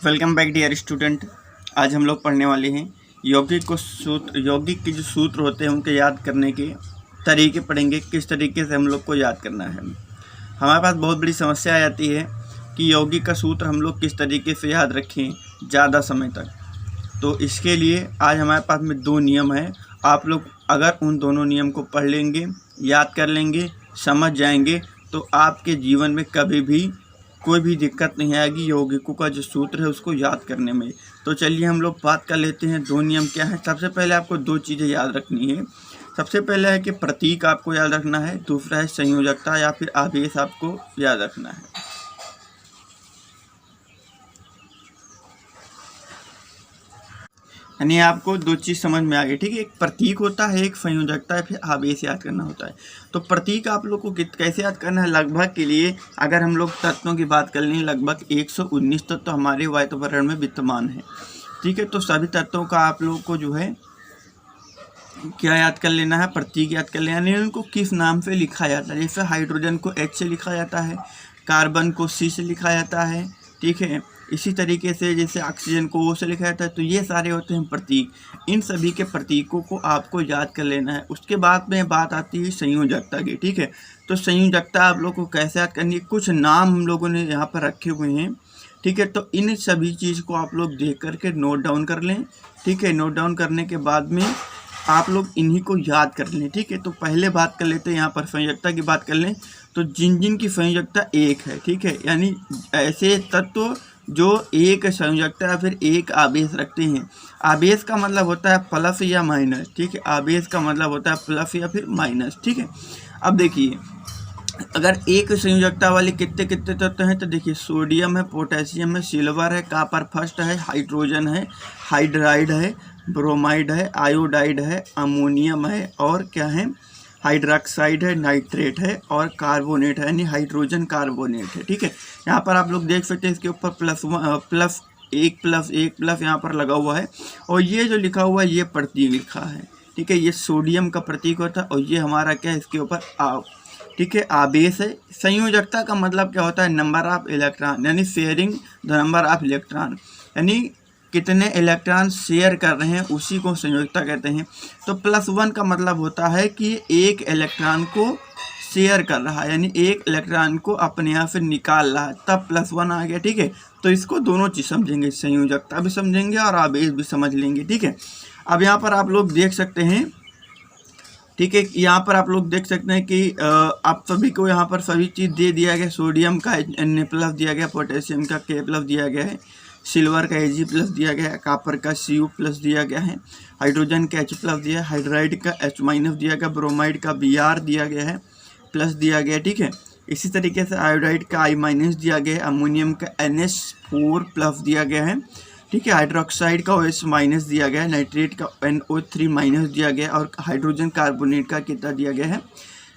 Welcome back dear student. आज हम लोग पढ़ने वाले हैं यौगिक के जो सूत्र होते हैं उनके याद करने के तरीके पढ़ेंगे। किस तरीके से हम लोग को याद करना है। हमारे पास बहुत बड़ी समस्या आ जाती है कि यौगिक का सूत्र हम लोग किस तरीके से याद रखें ज़्यादा समय तक। तो इसके लिए आज हमारे पास में 2 नियम है। आप लोग अगर उन दोनों नियम को पढ़ लेंगे, याद कर लेंगे, समझ जाएंगे तो आपके जीवन में कभी भी कोई भी दिक्कत नहीं आएगी यौगिकों का जो सूत्र है उसको याद करने में। तो चलिए हम लोग बात कर लेते हैं 2 नियम क्या है। सबसे पहले आपको 2 चीज़ें याद रखनी है। सबसे पहले है कि प्रतीक आपको याद रखना है, दूसरा है संयोजकता या फिर आवेश आपको याद रखना है। यानी आपको 2 चीज़ समझ में आ गई, ठीक है। एक प्रतीक होता है, एक संयोजकता है, फिर आवेश याद करना होता है। तो प्रतीक आप लोग को कैसे याद करना है। लगभग के लिए अगर हम लोग तत्वों की बात कर लें, लगभग 119 तत्व हमारे वातावरण में विद्यमान है, ठीक है। तो सभी तत्वों का आप लोग को जो है क्या याद कर लेना है, प्रतीक याद कर लेना है। उनको किस नाम से लिखा जाता है। जैसे हाइड्रोजन को H से लिखा जाता है, कार्बन को C से लिखा जाता है, ठीक है। इसी तरीके से जैसे ऑक्सीजन को O से लिखा जाता है। तो ये सारे होते हैं प्रतीक। इन सभी के प्रतीकों को आपको याद कर लेना है। उसके बाद में बात आती है संयोजकता की, ठीक है। तो संयोजकता आप लोग को कैसे याद करनी है। कुछ नाम हम लोगों ने यहाँ पर रखे हुए हैं, ठीक है। तो इन सभी चीज़ को आप लोग देख करके नोट डाउन कर लें, ठीक है। नोट डाउन करने के बाद में आप लोग इन्हीं को याद कर लें, ठीक है। तो पहले बात कर लेते हैं यहाँ पर संयोजकता की बात कर लें। तो जिन की संयोजकता 1 है, ठीक है। यानी ऐसे तत्व जो एक संयोजकता या फिर एक आवेश रखते हैं। आवेश का मतलब होता है प्लस या माइनस, ठीक है। आवेश का मतलब होता है प्लस या फिर माइनस, ठीक है। अब देखिए अगर एक संयोजकता वाले कितने कितने तत्व हैं तो देखिए सोडियम है, पोटेशियम है, सिल्वर है, कॉपर फर्स्ट है, हाइड्रोजन है, हाइड्राइड है, ब्रोमाइड है, आयोडाइड है, अमोनियम है और क्या है हाइड्रोक्साइड है, नाइट्रेट है और कार्बोनेट है, यानी हाइड्रोजन कार्बोनेट है, ठीक है। यहाँ पर आप लोग देख सकते हैं इसके ऊपर प्लस 1 यहाँ पर लगा हुआ है और ये जो लिखा हुआ है ये प्रतीक लिखा है, ठीक है। ये सोडियम का प्रतीक होता है और ये हमारा क्या है इसके ऊपर ठीक है आवेश है। संयोजकता का मतलब क्या होता है, नंबर ऑफ इलेक्ट्रॉन, यानी sharing the number of electron, यानी कितने इलेक्ट्रॉन शेयर कर रहे हैं उसी को संयोजकता कहते हैं। तो +1 का मतलब होता है कि एक इलेक्ट्रॉन को शेयर कर रहा है, यानी एक इलेक्ट्रॉन को अपने यहाँ से निकाल रहा है, तब +1 आ गया, ठीक है। तो इसको दोनों चीज़ समझेंगे, संयोजकता भी समझेंगे और आवेश भी समझ लेंगे, ठीक है। अब यहाँ पर आप लोग देख सकते हैं, ठीक है। यहाँ पर आप लोग देख सकते हैं कि आप सभी को यहाँ पर सभी चीज़ दे दिया गया। सोडियम का Na+ दिया गया, पोटेशियम का K+ दिया गया है, सिल्वर का Ag+ दिया गया है, कॉपर का Cu+ दिया गया है, हाइड्रोजन का H+ दिया है, हाइड्राइड का H- दिया गया, ब्रोमाइड का Br दिया गया है, प्लस दिया गया, ठीक है। इसी तरीके से आयोडाइड का I- दिया गया है, अमोनियम का NH4+ दिया गया है, ठीक है। हाइड्रोक्साइड का OH- दिया गया है, नाइट्रेट का NO3- दिया गया और हाइड्रोजन कार्बोनेट का कितना दिया गया है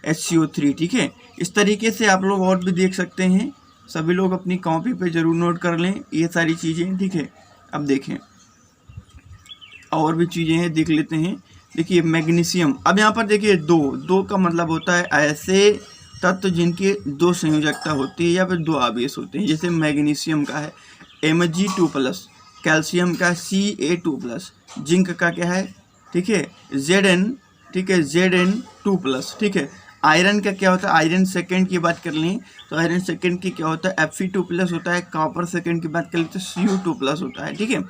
HCO3, ठीक है। इस तरीके से आप लोग और भी देख सकते हैं। सभी लोग अपनी कॉपी पे ज़रूर नोट कर लें ये सारी चीज़ें, ठीक है। अब देखें और भी चीज़ें हैं, देख लेते हैं। देखिए मैग्नीशियम, अब यहाँ पर देखिए दो का मतलब होता है ऐसे तत्व जिनके 2 संयोजकता होती है या फिर 2 आवेश होते हैं। जैसे मैग्नीशियम का है Mg2+, कैल्शियम का Ca2+, जिंक का क्या है, ठीक है Zn, ठीक है Zn2+, ठीक है। आयरन का क्या होता है, आयरन सेकंड की बात कर लें तो आयरन सेकंड की क्या होता है Fe2+ होता है। कॉपर सेकंड की बात कर लें तो Cu2+ होता है, ठीक है।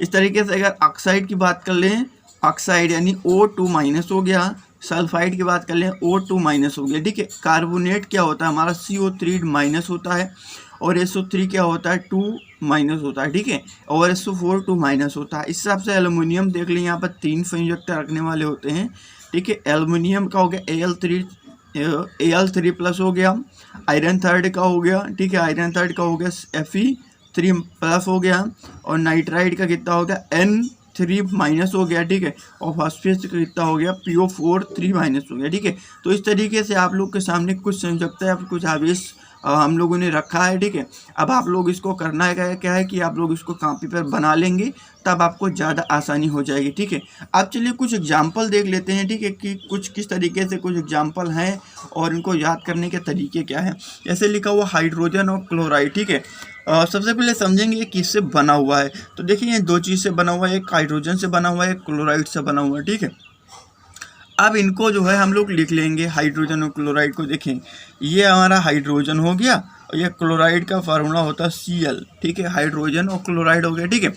इस तरीके से अगर ऑक्साइड की बात कर लें, ऑक्साइड यानी O2- हो गया। सल्फाइड की बात कर लें O2- हो गया, ठीक है। कार्बोनेट क्या होता है हमारा CO3- होता है और SO3 क्या होता है 2- होता है, ठीक है। और SO4 2- होता है। इस हिसाब से एल्युमिनियम देख लें, यहाँ पर 3 संयोजकता रखने वाले होते हैं, ठीक है। एल्युमिनियम का हो गया Al3+ हो गया, आयरन थर्ड का हो गया, ठीक है। आयरन थर्ड का हो गया Fe3+ हो गया और नाइट्राइड का कितना हो गया N3- हो गया, ठीक है। और फॉस्फेट का कितना हो गया PO4 3- हो गया, ठीक है। तो इस तरीके से आप लोग के सामने कुछ संयोजकता या फिर कुछ आवेश हम लोगों ने रखा है, ठीक है। अब आप लोग इसको करना है क्या है कि आप लोग इसको कॉपी पर बना लेंगे, तब आपको ज़्यादा आसानी हो जाएगी, ठीक है। अब चलिए कुछ एग्जाम्पल देख लेते हैं, ठीक है, कि कुछ किस तरीके से कुछ एग्जाम्पल हैं और इनको याद करने के तरीके क्या हैं। जैसे लिखा हुआ हाइड्रोजन और क्लोराइड, ठीक है। सबसे पहले समझेंगे ये किससे बना हुआ है। तो देखिए ये दो चीज़ से बना हुआ है, एक हाइड्रोजन से बना हुआ है, एक क्लोराइड से बना हुआ है, ठीक है। अब इनको जो है हम लोग लिख लेंगे, हाइड्रोजन और क्लोराइड को। देखें ये हमारा हाइड्रोजन हो गया और ये क्लोराइड का फार्मूला होता है Cl, ठीक है। हाइड्रोजन और क्लोराइड हो गया, ठीक है।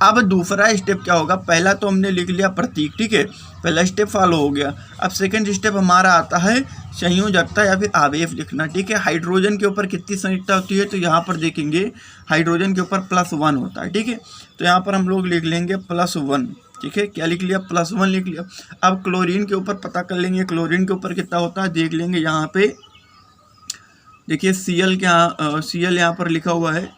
अब दूसरा स्टेप क्या होगा, पहला तो हमने लिख लिया प्रतीक, ठीक है, पहला स्टेप फॉलो हो गया। अब सेकंड स्टेप हमारा आता है संयोजकता या फिर आवेश लिखना, ठीक है। हाइड्रोजन के ऊपर कितनी संयोजकता होती है, तो यहाँ पर देखेंगे हाइड्रोजन के ऊपर +1 होता है, ठीक है। तो यहाँ पर हम लोग लिख लेंगे +1, ठीक है। क्या लिख लिया, +1 लिख लिया। अब क्लोरीन के ऊपर पता कर लेंगे, क्लोरीन के ऊपर कितना होता है देख लेंगे। यहाँ पे देखिए Cl Cl यहाँ पर लिखा हुआ है,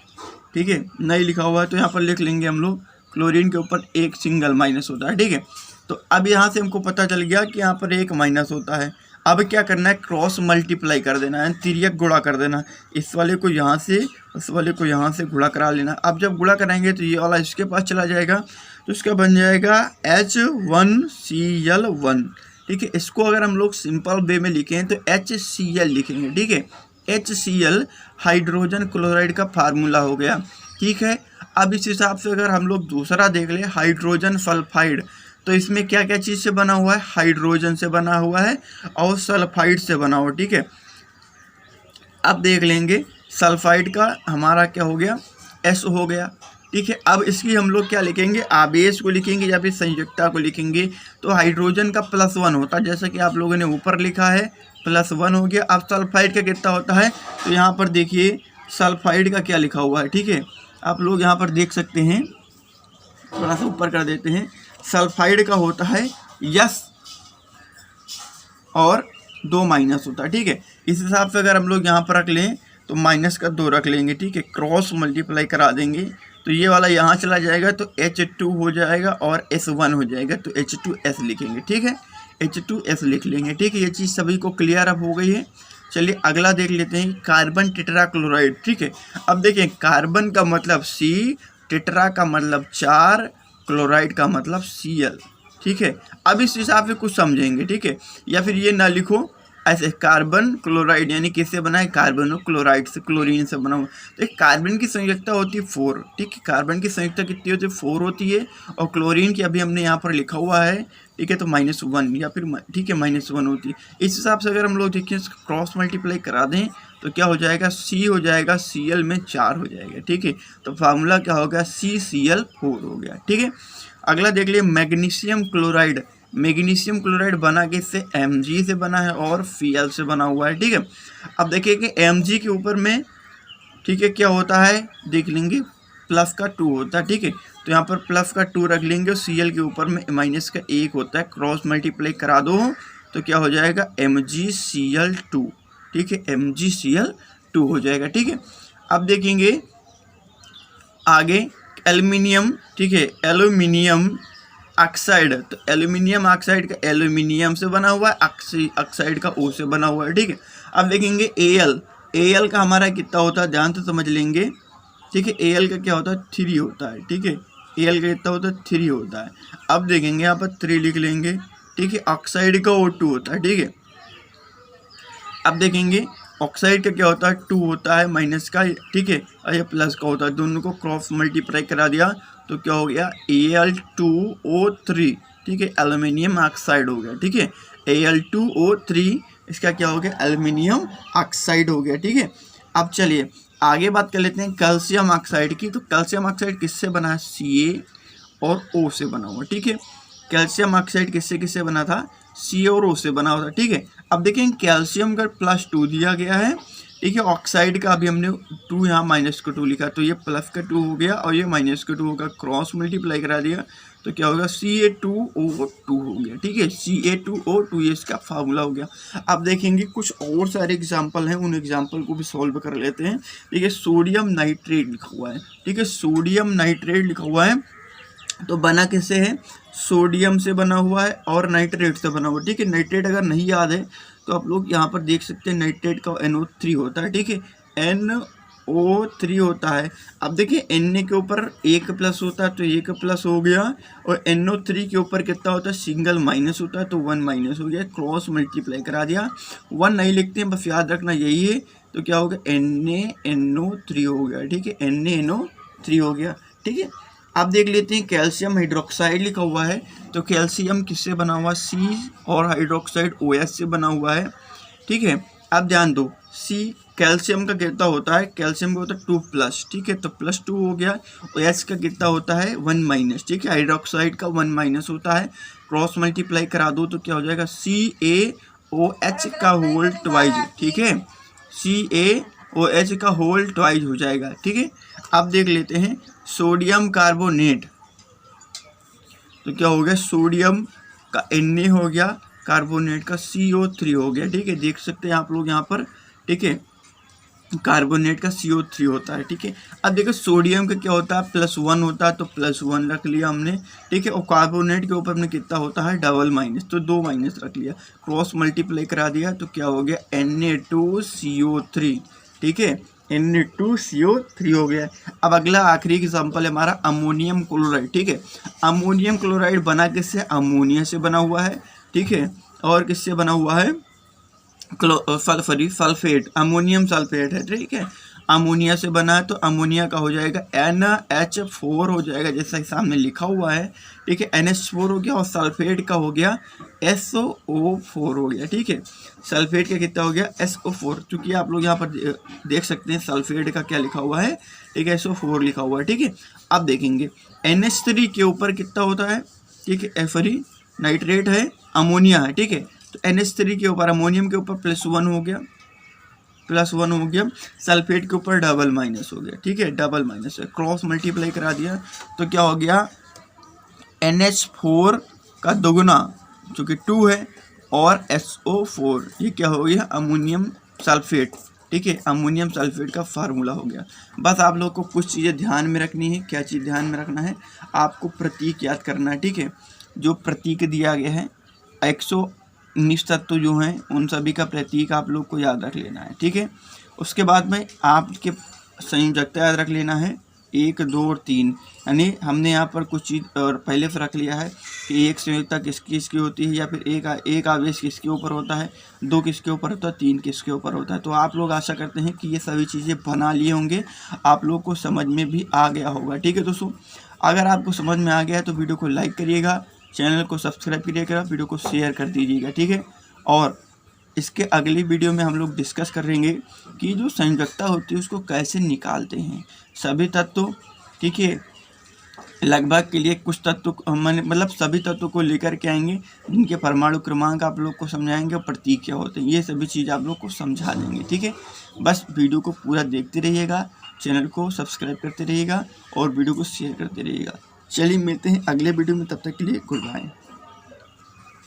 ठीक है, नहीं लिखा हुआ है तो यहाँ पर लिख लेंगे हम लोग। क्लोरीन के ऊपर एक सिंगल माइनस होता है, ठीक है। तो अब यहाँ से हमको पता चल गया कि यहाँ पर एक माइनस होता है। अब क्या करना है, क्रॉस मल्टीप्लाई कर देना है, तिर्यक गुणा कर देना। इस वाले को यहाँ से उस वाले को यहाँ से गुणा करा लेना। अब जब गुणा कराएंगे तो ये वाला इसके पास चला जाएगा, तो इसका बन जाएगा H1Cl1, ठीक है। इसको अगर हम लोग सिंपल वे में लिखें तो HCl लिखेंगे, ठीक है। HCl हाइड्रोजन क्लोराइड का फार्मूला हो गया, ठीक है। अब इस हिसाब से अगर हम लोग दूसरा देख लें, हाइड्रोजन सल्फाइड, तो इसमें क्या क्या चीज़ से बना हुआ है, हाइड्रोजन से बना हुआ है और सल्फाइड से बना हुआ, ठीक है। अब देख लेंगे सल्फाइड का हमारा क्या हो गया, S हो गया, ठीक है। अब इसकी हम लोग क्या लिखेंगे, आवेश को लिखेंगे या फिर संयुक्ता को लिखेंगे। तो हाइड्रोजन का +1 होता है, जैसा कि आप लोगों ने ऊपर लिखा है, +1 हो गया। अब सल्फाइड का कितना होता है, तो यहाँ पर देखिए सल्फाइड का क्या लिखा हुआ है, ठीक है। आप लोग यहाँ पर देख सकते हैं, थोड़ा सा ऊपर कर देते हैं। सल्फाइड का होता है यस और 2 माइनस होता है, ठीक है। इस हिसाब से अगर हम लोग यहाँ पर रख लें तो माइनस का 2 रख लेंगे, ठीक है। क्रॉस मल्टीप्लाई करा देंगे तो ये वाला यहाँ चला जाएगा तो H2 हो जाएगा और S1 हो जाएगा, तो H2S लिखेंगे, ठीक है। H2S लिख लेंगे, ठीक है। ये चीज़ सभी को क्लियर अब हो गई है। चलिए अगला देख लेते हैं, कार्बन टेट्राक्लोराइड, ठीक है। अब देखें कार्बन का मतलब C, टेट्रा का मतलब 4, क्लोराइड का मतलब Cl, ठीक है। अब इस हिसाब से कुछ समझेंगे, ठीक है। या फिर ये ना लिखो ऐसे, कार्बन क्लोराइड यानी किससे बना है, कार्बन और क्लोराइड से, क्लोरीन से बना हुआ। तो कार्बन की संयुक्ता होती है 4, ठीक है। कार्बन की संयुक्ता कितनी होती है, 4 होती है। और क्लोरीन की अभी हमने यहाँ पर लिखा हुआ है, ठीक है, तो -1 या फिर ठीक है -1 होती है। इस हिसाब से अगर हम लोग देखें क्रॉस मल्टीप्लाई करा दें तो क्या हो जाएगा, C हो जाएगा, Cl में 4 हो जाएगा, ठीक है। तो फार्मूला क्या होगा, CCl4 हो गया, ठीक है। अगला देख लिए मैग्नीशियम क्लोराइड। मैग्नीशियम क्लोराइड बना किससे, Mg से बना है और Cl से बना हुआ है, ठीक है। अब देखिए कि Mg के ऊपर में, ठीक है, क्या होता है देख लेंगे, प्लस का 2 होता है, ठीक है। तो यहाँ पर प्लस का 2 रख लेंगे और Cl के ऊपर में माइनस का 1 होता है। क्रॉस मल्टीप्लाई करा दो तो क्या हो जाएगा, MgCl2, ठीक है, MgCl2 हो जाएगा, ठीक है। अब देखेंगे आगे एल्युमिनियम, ठीक है, एल्यूमिनियम ऑक्साइड। तो एल्यूमिनियम ऑक्साइड का एल्यूमिनियम से बना हुआ है, ऑक्साइड का O से बना हुआ है, ठीक है। अब देखेंगे Al का हमारा कितना होता है, ध्यान से समझ लेंगे, ठीक है। Al का क्या होता है, 3 होता है, ठीक है। Al का कितना होता है, 3 होता है। अब देखेंगे यहाँ पर 3 लिख लेंगे, ठीक है। ऑक्साइड का O2 होता है, ठीक है। अब देखेंगे ऑक्साइड का क्या होता है, 2 होता है माइनस का, ठीक है, और ये प्लस का होता है। दोनों को क्रॉस मल्टीप्लाई करा दिया तो क्या हो गया, Al2O3, ठीक है, एल्यूमिनियम ऑक्साइड हो गया, ठीक है। Al2O3 इसका क्या हो गया, एल्यूमिनियम ऑक्साइड हो गया, ठीक है। अब चलिए आगे बात कर लेते हैं कैल्शियम ऑक्साइड की। तो कैल्शियम ऑक्साइड किससे बना है, Ca और O से बना हुआ, ठीक है। कैल्शियम ऑक्साइड किससे किससे बना था, C और O से बना हुआ था, ठीक है। अब देखें कैल्शियम का +2 दिया गया है, ठीक है। ऑक्साइड का अभी हमने 2 यहाँ -2 लिखा, तो ये प्लस का 2 हो गया और ये -2 होगा। क्रॉस मल्टीप्लाई करा दिया तो क्या होगा, Ca2O2 हो गया, ठीक है। Ca2O2 ये इसका फार्मूला हो गया। अब देखेंगे कुछ और सारे एग्जाम्पल हैं, उन एग्जाम्पल को भी सॉल्व कर लेते हैं, ठीक है। सोडियम नाइट्रेट लिखा हुआ है, ठीक है, सोडियम नाइट्रेट लिखा हुआ है। तो बना किससे है, सोडियम से बना हुआ है और नाइट्रेट से बना हुआ है, ठीक है। नाइट्रेट अगर नहीं याद है तो आप लोग यहाँ पर देख सकते हैं, नाइट्रेट का NO3 होता है, ठीक है, NO3 होता है। अब देखिए Na के ऊपर 1 प्लस होता है तो 1 प्लस हो गया, और NO3 के ऊपर कितना होता है, सिंगल माइनस होता है तो 1 माइनस हो गया। क्रॉस मल्टीप्लाई करा दिया, 1 नहीं लिखते हैं, बस याद रखना यही है तो क्या हो गया NaNO3 हो गया, ठीक है, NaNO3 हो गया, ठीक है। अब देख लेते हैं कैल्शियम हाइड्रोक्साइड लिखा हुआ है, तो कैल्शियम किससे बना हुआ, C, और हाइड्रोक्साइड OH से बना हुआ है, ठीक है। अब ध्यान दो, C कैल्शियम का कितना होता है, कैल्शियम का होता है 2+, ठीक है, तो +2 हो गया। OH का कितना होता है 1-, ठीक है, हाइड्रोक्साइड का 1- होता है। क्रॉस मल्टीप्लाई करा दो तो क्या हो जाएगा CaOH का होल ट्वाइज, ठीक है, CaOH का होल ट्वाइज हो जाएगा, ठीक है। अब देख लेते हैं सोडियम कार्बोनेट, तो क्या हो गया, सोडियम का Na हो गया, कार्बोनेट का CO3 हो गया, ठीक है, देख सकते हैं आप लोग यहाँ पर, ठीक है, कार्बोनेट का CO3 होता है, ठीक है। अब देखो सोडियम का क्या होता है +1 होता है, तो +1 रख लिया हमने, ठीक है, और कार्बोनेट के ऊपर में कितना होता है डबल-, तो 2- रख लिया, क्रॉस मल्टीप्लाई करा दिया तो क्या हो गया Na2CO3, ठीक है, Na2CO3 हो गया। अब अगला आखिरी एग्जाम्पल है हमारा अमोनियम क्लोराइड, ठीक है। अमोनियम क्लोराइड बना किससे, अमोनिया से बना हुआ है, ठीक है, और किससे बना हुआ है, सल्फेट, अमोनियम सल्फेट है, ठीक है, अमोनिया से बना है, तो अमोनिया का हो जाएगा NH4 हो जाएगा, जैसा कि सामने लिखा हुआ है, ठीक है, NH4 हो गया, और सल्फेट का हो गया SO4 हो गया, ठीक है, सल्फेट का कितना हो गया SO4, चूंकि आप लोग यहाँ पर देख सकते हैं सल्फेट का क्या लिखा हुआ है, ठीक है, SO4 लिखा हुआ है, ठीक है। अब देखेंगे NH3 के ऊपर कितना होता है, ठीक है, Fe नाइट्रेट है, अमोनिया है, ठीक है, तो NH3 के ऊपर अमोनियम के ऊपर +1 हो गया, +1 हो गया, सल्फेट के ऊपर डबल- हो गया, ठीक है, डबल- है, क्रॉस मल्टीप्लाई करा दिया तो क्या हो गया NH4 का दोगुना जो कि 2 है, और SO4, ये क्या हो गया अमोनियम सल्फेट, ठीक है, अमोनियम सल्फेट का फार्मूला हो गया। बस आप लोग को कुछ चीज़ें ध्यान में रखनी है, क्या चीज़ ध्यान में रखना है, आपको प्रतीक याद करना है, ठीक है, जो प्रतीक दिया गया है 119 तत्व जो हैं उन सभी का प्रतीक आप लोग को याद रख लेना है, ठीक है। उसके बाद में आपके संयोजकता याद रख लेना है 1, 2 और 3, यानी हमने यहाँ पर कुछ चीज़ और पहले से रख लिया है कि एक संयोजकता किसकी होती है, या फिर एक आवेश किसके ऊपर होता है, 2 किसके ऊपर होता है, 3 किसके ऊपर होता है। तो आप लोग आशा करते हैं कि ये सभी चीज़ें बना लिए होंगे, आप लोग को समझ में भी आ गया होगा, ठीक है दोस्तों। अगर आपको समझ में आ गया है तो वीडियो को लाइक करिएगा, चैनल को सब्सक्राइब करिएगा, वीडियो को शेयर कर दीजिएगा, ठीक है। और इसके अगली वीडियो में हम लोग डिस्कस करेंगे कि जो संयोजकता होती है उसको कैसे निकालते हैं, सभी तत्व, ठीक है, लगभग के लिए कुछ तत्व मतलब सभी तत्वों को लेकर के आएंगे, जिनके परमाणु क्रमांक आप लोग को समझाएंगे और प्रतीक क्या होते हैं, ये सभी चीज़ आप लोग को समझा देंगे, ठीक है। बस वीडियो को पूरा देखते रहिएगा, चैनल को सब्सक्राइब करते रहिएगा और वीडियो को शेयर करते रहिएगा। चलिए मिलते हैं अगले वीडियो में, तब तक के लिए गुड बाय।